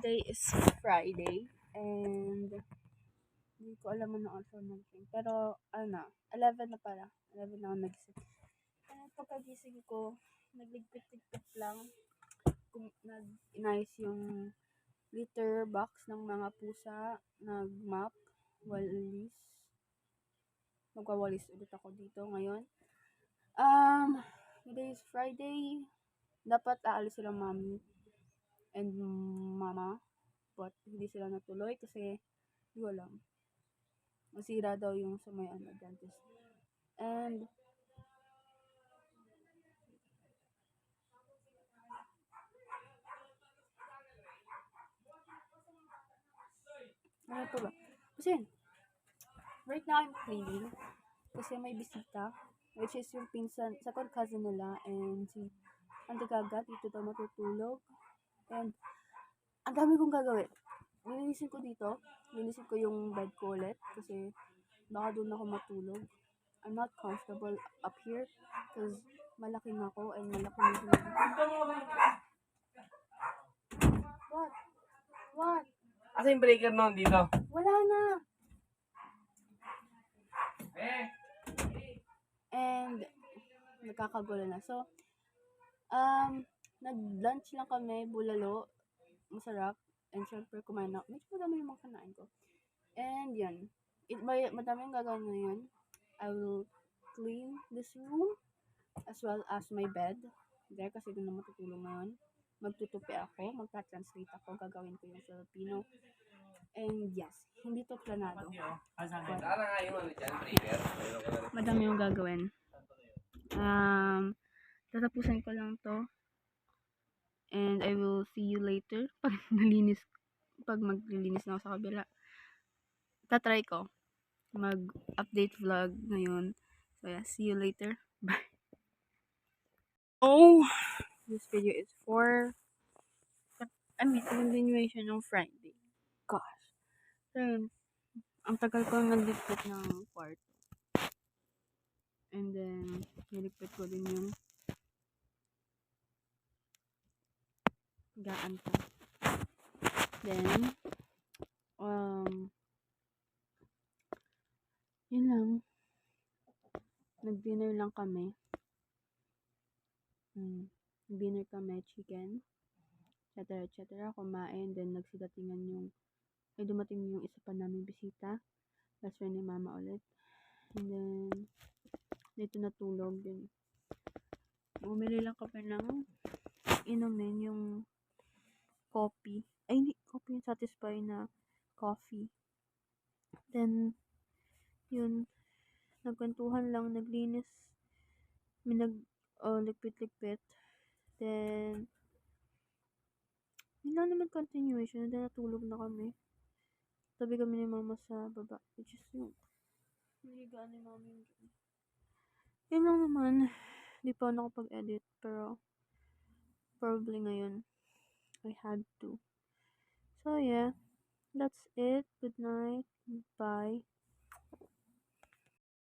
Today is Friday and hindi ko alam ano oras ako nagising. Pero 11 na pala. 11 na ako nagising. Pagkagising ko, nagligpit-ligpit lang. Inayos yung litter box ng mga pusa. Nag-mop, walis. Magwawalis ulit ako dito ngayon. Today is Friday. Dapat aalis sila mommy and mama. But hindi sila natuloy kasi hindi ko alam. Masira daw yung sa may dentist. And ano pa ba? Kasi right now I'm cleaning kasi may bisita which is yung pinsan, second cousin nila, and si Auntie Gaga dito daw matutulog. And ang dami kong gagawin. Linisin ko dito. Linisin ko yung bed ko ulit kasi baka doon ako matulog. I'm not comfortable up here because malaki na ako and malaki na What? What? Asa yung breaker noon dito? Wala na. And nagkakagulo na. So, nag-lunch lang kami, bulalo, masarap. And syempre, kumain ako. Medyo madami yung mga kanain ko. And yun. Madami yung gagawin ngayon. I will clean this room as well as my bed. There, kasi doon na matutulog ngayon. Magtutupi ako, magta-translate ako, gagawin ko yung Filipino. And yes, hindi to planado. Madami yung gagawin. Tatapusin ko lang to. And I will see you later pag maglilinis na ako sa kabila. Tatry ko mag-update vlog ngayon. So yeah, see you later. Bye. Oh, this video is for continuation ng Friday. Gosh. So, ang tagal ko nagligpit ng kwarto. And then, niligpit ko din yung gaan ko. Then, yun lang. Nag-dinner lang kami. Dinner kami, chicken, etc. Kumain, then dumating yung isa pa namin bisita. Best friend ni mama ulit. And then, dito natulog din. Bumili lang kami ng inumin yung coffee. Ay, hindi. Coffee yung Satisfy na coffee. Then, yun. Nagkwentuhan lang. Naglinis. Ligpit-ligpit. Then, yun lang naman continuation. And then, natulog na kami. Tabi kami ni mama sa baba. Which is yung niligaan ni mama yung dyan. Yun lang naman. Di pa ako nakapag-edit. Pero, probably ngayon, I had to. So, yeah. That's it. Good night. Bye.